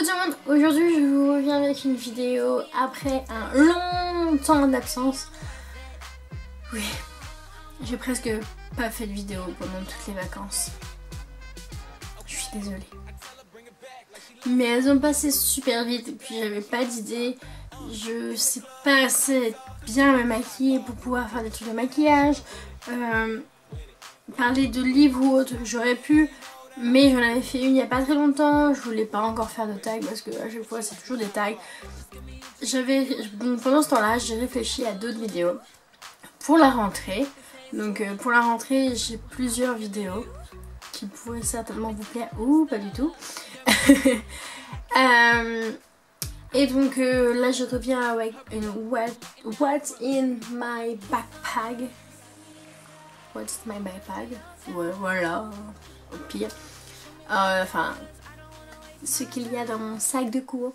tout le monde, aujourd'hui je vous reviens avec une vidéo après un long temps d'absence. Oui, j'ai presque pas fait de vidéo pendant toutes les vacances. Je suis désolée. Mais elles ont passé super vite et puis j'avais pas d'idée. Je sais pas assez bien me maquiller pour pouvoir faire des trucs de maquillage. Parler de livres ou autre, j'aurais pu. Mais j'en avais fait une il n'y a pas très longtemps, je voulais pas encore faire de tag parce que à chaque fois c'est toujours des tags. Donc pendant ce temps là j'ai réfléchi à d'autres vidéos pour la rentrée. Donc pour la rentrée j'ai plusieurs vidéos qui pourraient certainement vous plaire ou pas du tout. Et donc là je reviens avec une What's in my backpack. What's my backpack? Ouais voilà, au pire. Enfin, ce qu'il y a dans mon sac de cours.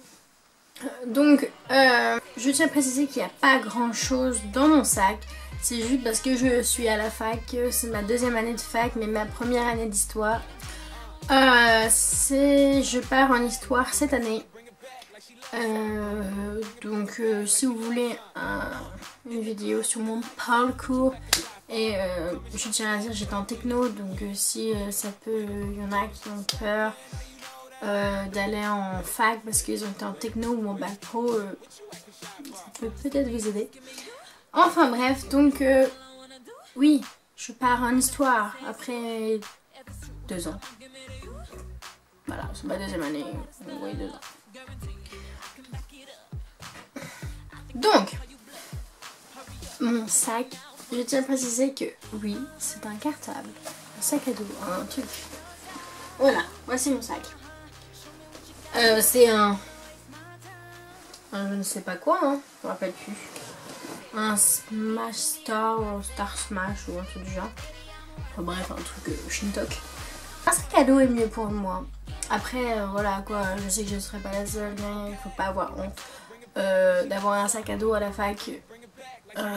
Donc, je tiens à préciser qu'il n'y a pas grand chose dans mon sac. C'est juste parce que je suis à la fac, c'est ma deuxième année de fac, mais ma première année d'histoire. Je pars en histoire cette année. Donc, si vous voulez une vidéo sur mon parcours. Et je tiens à dire j'étais en techno, donc si ça peut, il y en a qui ont peur d'aller en fac parce qu'ils ont été en techno ou en bac pro, ça peut peut-être vous aider. Enfin bref, donc oui, je pars en histoire après 2 ans. Voilà, c'est ma deuxième année, oui 2 ans. Donc, mon sac. Je tiens à préciser que oui, c'est un cartable, un sac à dos, un truc. Voilà, voici mon sac. C'est je ne sais pas quoi, hein, je me rappelle plus. Un Smash Star ou un Star Smash ou un truc du genre. Enfin bref, un truc Shintok. Un sac à dos est mieux pour moi. Après, voilà quoi, je sais que je ne serai pas la seule, mais il faut pas avoir honte d'avoir un sac à dos à la fac.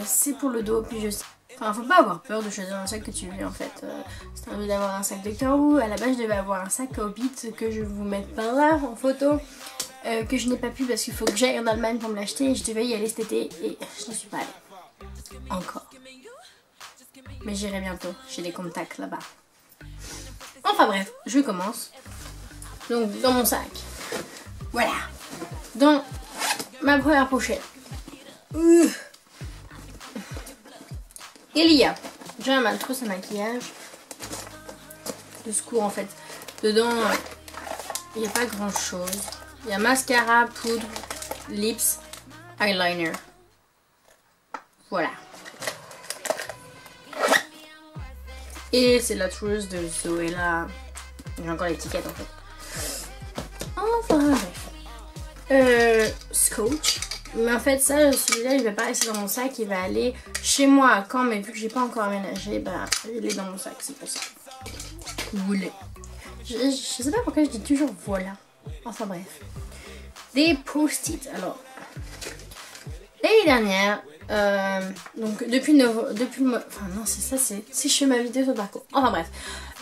C'est pour le dos, puis enfin, faut pas avoir peur de choisir un sac que tu veux en fait. Si t'as envie d'avoir un sac Doctor Who, à la base je devais avoir un sac Hobbit que je vais vous mettre par là en photo. Que je n'ai pas pu parce qu'il faut que j'aille en Allemagne pour me l'acheter et je devais y aller cet été et je n'y suis pas allée. Encore. Mais j'irai bientôt, j'ai des contacts là-bas. Enfin bref, je commence. Donc dans mon sac. Voilà. Dans ma première pochette. Il y a, j'ai un mal trousse à maquillage de secours en fait. Dedans, il n'y a pas grand chose. Il y a mascara, poudre, lips, eyeliner. Voilà. Et c'est la trousse de Zoella. J'ai encore l'étiquette en fait. Enfin bref. Scotch. Mais en fait ça, celui-là il va pas rester dans mon sac, il va aller chez moi à Caen, mais vu que j'ai pas encore aménagé, bah il est dans mon sac, c'est pour ça. Cool. Je sais pas pourquoi je dis toujours voilà. Enfin bref. Des post-it. Alors, l'année dernière, donc depuis le mois... Enfin non, c'est ça, c'est chez ma vidéo sur le parcours. Enfin bref.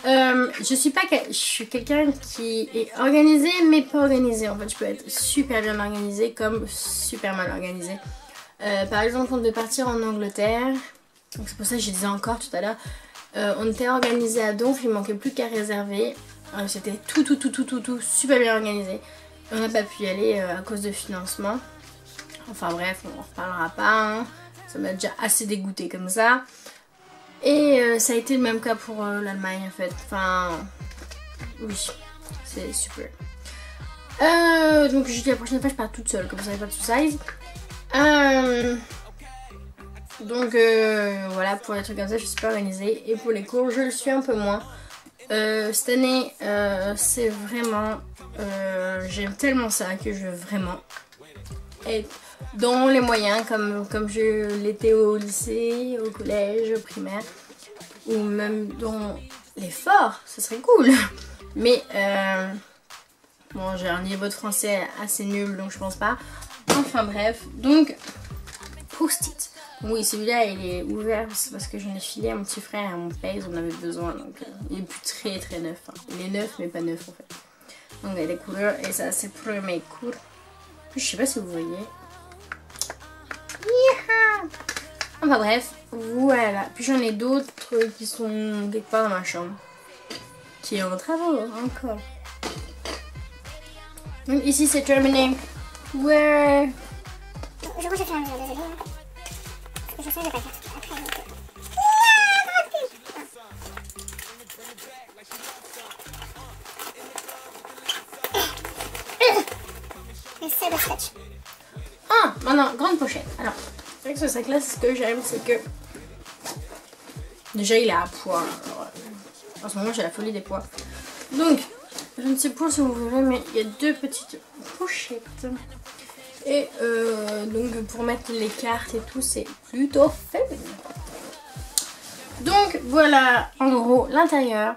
Je suis quelqu'un qui est organisé mais pas organisé. En fait, je peux être super bien organisée comme super mal organisée. Par exemple, on devait partir en Angleterre. Donc c'est pour ça que je disais encore tout à l'heure. On était organisé à Donf, il manquait plus qu'à réserver. C'était tout super bien organisé. On n'a pas pu y aller à cause de financement. Enfin bref, on en reparlera pas. Hein. Ça m'a déjà assez dégoûté comme ça. Et ça a été le même cas pour l'Allemagne en fait. Enfin, oui, c'est super. Donc je dis la prochaine fois je pars toute seule, comme ça il n'y a pas de size. Donc voilà, pour les trucs comme ça je suis pas organisée. Et pour les cours je le suis un peu moins. Cette année c'est vraiment... j'aime tellement ça que je veux vraiment être dans les moyens comme je l'étais au lycée, au collège, au primaire ou même dans l'effort, ce serait cool. Mais bon, j'ai un niveau de français assez nul donc je pense pas. Enfin bref, donc post-it. Oui, celui-là il est ouvert, c'est parce que j'en ai filé à mon petit frère et à mon père, ils en avaient besoin donc il est plus très neuf. Hein. Il est neuf mais pas neuf en fait. Donc il y a des couleurs et ça c'est pour mes cours. Je sais pas si vous voyez. Yeeha! Enfin bref, voilà. Puis j'en ai d'autres qui sont quelque part dans ma chambre. Qui est en travaux encore. Donc ici c'est terminé. Ouais. Je mange au fur et à mesure, désolée. Je sais, je vais pas faire tout après. Le sabre scotch. Ah, maintenant, grande pochette. Alors, avec ce sac-là, ce que j'aime, c'est que... Déjà, il est à poids. Alors, en ce moment, j'ai la folie des poids. Donc, je ne sais pas si vous verrez, mais il y a deux petites pochettes. Et donc, pour mettre les cartes et tout, c'est plutôt faible. Donc, voilà, en gros, l'intérieur.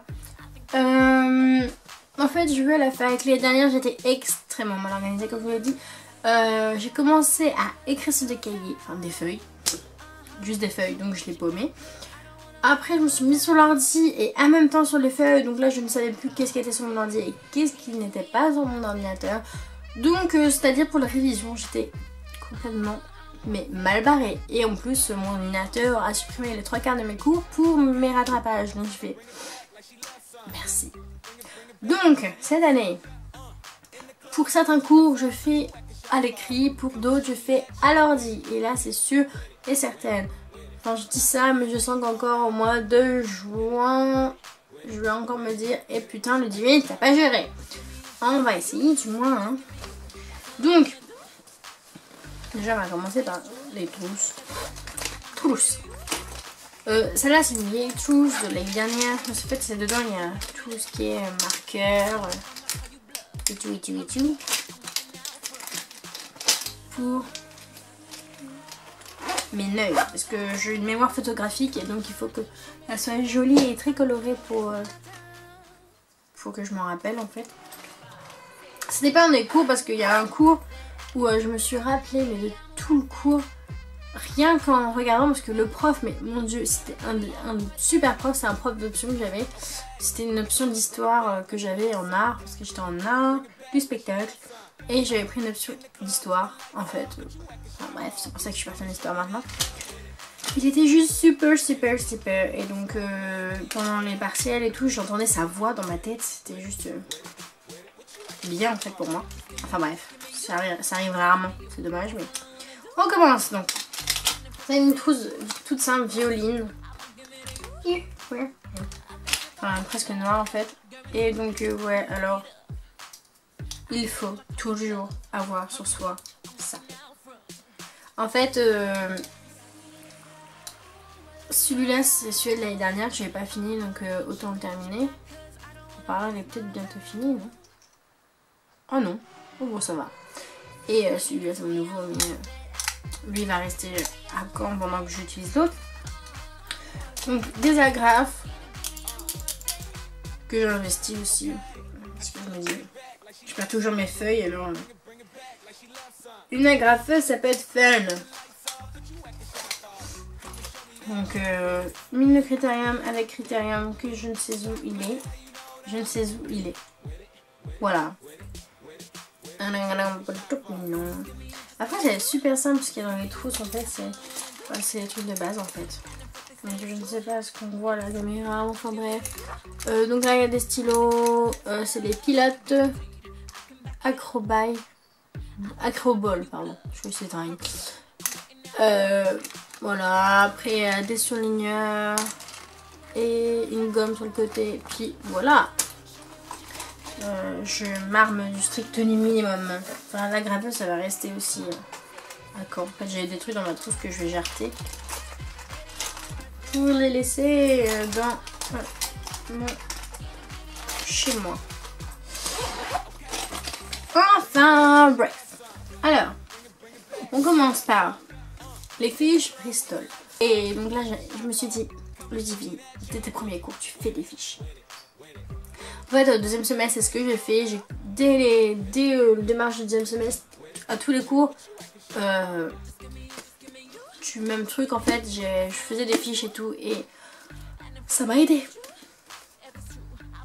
En fait, je veux la faire avec les dernières, j'étais extrêmement mal organisée, comme je vous l'ai dit. J'ai commencé à écrire sur des cahiers, enfin des feuilles, juste des feuilles, donc je l'ai paumé. Après je me suis mise sur l'ordi et en même temps sur les feuilles, donc là je ne savais plus qu'est-ce qui était sur mon ordi et qu'est-ce qui n'était pas sur mon ordinateur. Donc c'est-à-dire pour la révision j'étais complètement mal barrée. Et en plus mon ordinateur a supprimé les 3/4 de mes cours pour mes rattrapages, donc je fais merci. Donc cette année, pour certains cours je fais à l'écrit, pour d'autres je fais à l'ordi. Et là c'est sûr et certain. Enfin je dis ça mais je sens qu'encore au mois de juin, je vais encore me dire et putain le 18 t'as pas géré. On va essayer du moins hein. Donc déjà on va commencer par les trousses. Celle-là c'est une vieille trousse de l'année dernière. En fait c'est dedans il y a tout ce qui est marqueur et tout. Pour mes neuils parce que j'ai une mémoire photographique et donc il faut que elle soit jolie et très colorée pour que je m'en rappelle en fait. C'était pas un des cours parce qu'il y a un cours où je me suis rappelé mais de tout le cours rien qu'en regardant parce que le prof, mais mon dieu c'était un super prof, c'est un prof d'option que j'avais. C'était une option d'histoire que j'avais en art parce que j'étais en art du spectacle. Et j'avais pris une option d'histoire en fait. Enfin, bref, c'est pour ça que je suis partie en histoire maintenant. Il était juste super. Et donc pendant les partiels et tout, j'entendais sa voix dans ma tête. C'était juste bien en fait pour moi. Enfin bref, ça arrive rarement. C'est dommage mais... On commence donc. C'est une trousse toute simple, violine. Enfin presque noire en fait. Et donc ouais alors... Il faut toujours avoir sur soi ça. En fait, celui-là c'est celui de l'année dernière que j'avais pas fini donc autant le terminer. Apparemment il est peut-être bientôt fini, non? Oh non, oh bon ça va. Et celui-là c'est mon nouveau mais lui il va rester à quand pendant que j'utilise l'autre. Donc des agrafes que j'investis aussi. Parce que je me dis... Je perds toujours mes feuilles alors. Une agrafeuse ça peut être fun. Donc mine de critérium avec critérium que je ne sais où il est. Je ne sais où il est. Voilà. Après c'est super simple parce qu'il y a dans les trousses en fait c'est les trucs de base en fait. Donc je ne sais pas ce qu'on voit là, la caméra, enfin bref. Donc là il y a des stylos, c'est des pilotes. Acroball, pardon, je me suis éteinte. Voilà, après des surligneurs et une gomme sur le côté, puis voilà. Je m'arme du strict minimum. Enfin, la graveuse, ça va rester aussi à quand. En fait, j'ai des trucs dans ma trousse que je vais jarter pour les laisser dans mon chez moi. Enfin, bref. Alors, on commence par les fiches Bristol. Et donc là, je me suis dit, Ludivine, dès tes premiers cours, tu fais des fiches. En fait, au deuxième semestre, c'est ce que j'ai fait. Dès le démarrage du deuxième semestre, à tous les cours, même truc en fait, je faisais des fiches et tout, et ça m'a aidé.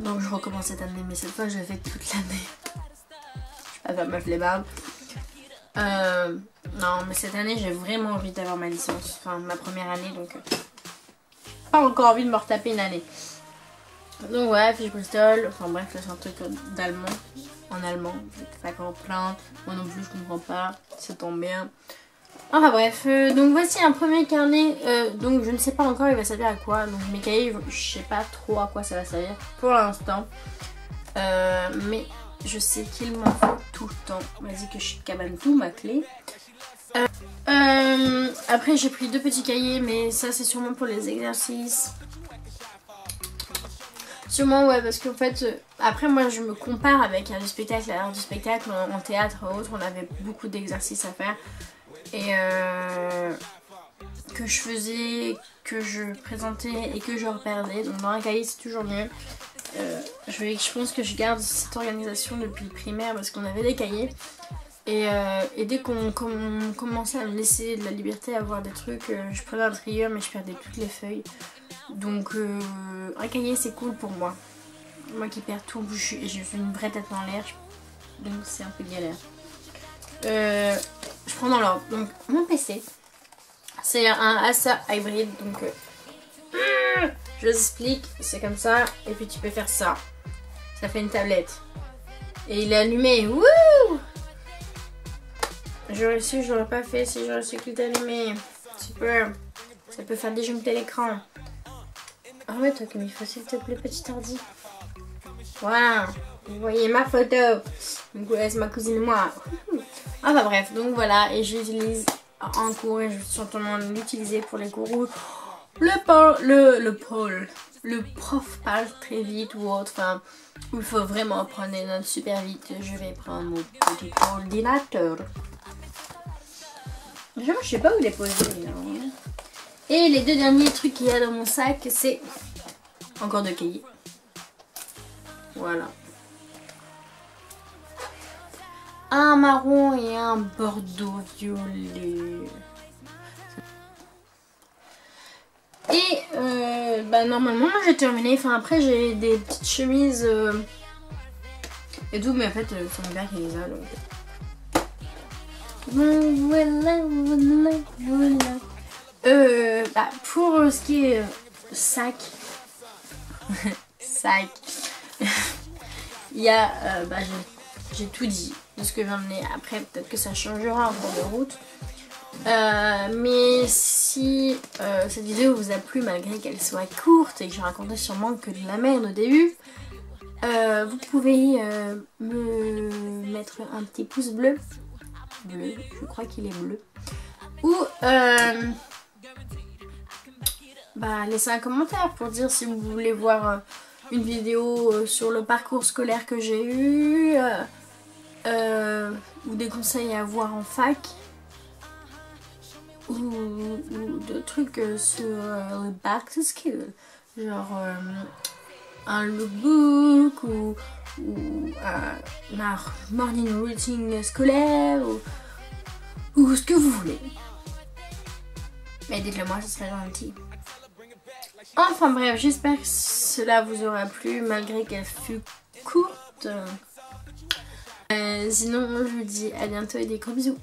Donc je recommence cette année, mais cette fois, je l'ai fait toute l'année. à faire ma flemmarde. Non, mais cette année, j'ai vraiment envie d'avoir ma licence. Enfin, ma première année, donc... pas encore envie de me retaper une année. Donc ouais, Fiche Bristol. Enfin bref, là c'est un truc d'allemand. En allemand, je peux pas comprendre. Moi non plus, je comprends pas. Ça tombe bien. Enfin bref, donc voici un premier carnet. Donc je ne sais pas encore il va servir à quoi. Donc mes cahiers, je sais pas trop à quoi ça va servir pour l'instant. Mais je sais qu'il m'en faut tout le temps. Vas-y que je cabane tout, ma clé. Après j'ai pris 2 petits cahiers, mais ça c'est sûrement pour les exercices. Sûrement ouais, parce qu'en fait après moi je me compare avec du spectacle. Alors du spectacle en théâtre ou autre, on avait beaucoup d'exercices à faire. Et que je faisais, que je présentais et que je reperdais. Donc dans un cahier c'est toujours mieux. Je pense que je garde cette organisation depuis le primaire parce qu'on avait des cahiers. Et dès qu'on commençait à me laisser de la liberté à voir des trucs, je prenais un trieur mais je perdais toutes les feuilles. Donc un cahier c'est cool pour moi. Moi qui perds tout, je suis une vraie tête en l'air. Donc c'est un peu galère. Je prends dans l'ordre. Donc mon PC, c'est un Acer Hybrid. Donc je vous explique, c'est comme ça. Et puis tu peux faire ça. Ça fait une tablette. Et il est allumé. Wouh! J'aurais su, je l'aurais pas fait si j'aurais su qu'il était allumé. Super. Ça peut faire déjoncter l'écran. Ah ouais, toi comme il faut s'il te plaît, petit ordi. Voilà. Vous voyez ma photo. Donc ouais, c'est ma cousine et moi. Ah bah bref, donc voilà, et j'utilise en cours et je suis en train de l'utiliser pour les cours où le prof parle très vite ou autre, enfin, où il faut vraiment prendre des notes super vite. Je vais prendre mon petit ordinateur. Je sais pas où il est posé. Non. Et les 2 derniers trucs qu'il y a dans mon sac, c'est encore 2 cahiers. Voilà. Un marron et un bordeaux violet. Et bah normalement j'ai terminé. Enfin après j'ai des petites chemises et tout, mais en fait c'est mon père qui les a donc. Voilà. Bah, pour ce qui est sac, sac, il y a bah j'ai tout dit de ce que je vais emmener. Après peut-être que ça changera en cours de route. Mais si cette vidéo vous a plu malgré qu'elle soit courte et que je racontais sûrement que de la merde au début, vous pouvez me mettre un petit pouce bleu, je crois qu'il est bleu, ou bah, laisser un commentaire pour dire si vous voulez voir une vidéo sur le parcours scolaire que j'ai eu, ou des conseils à voir en fac, ou de trucs sur le back to school, genre un lookbook ou un morning routine scolaire ou ce que vous voulez. Mais dites-le moi, ce serait gentil. Enfin bref, j'espère que cela vous aura plu malgré qu'elle fut courte. Sinon, je vous dis à bientôt et des gros bisous.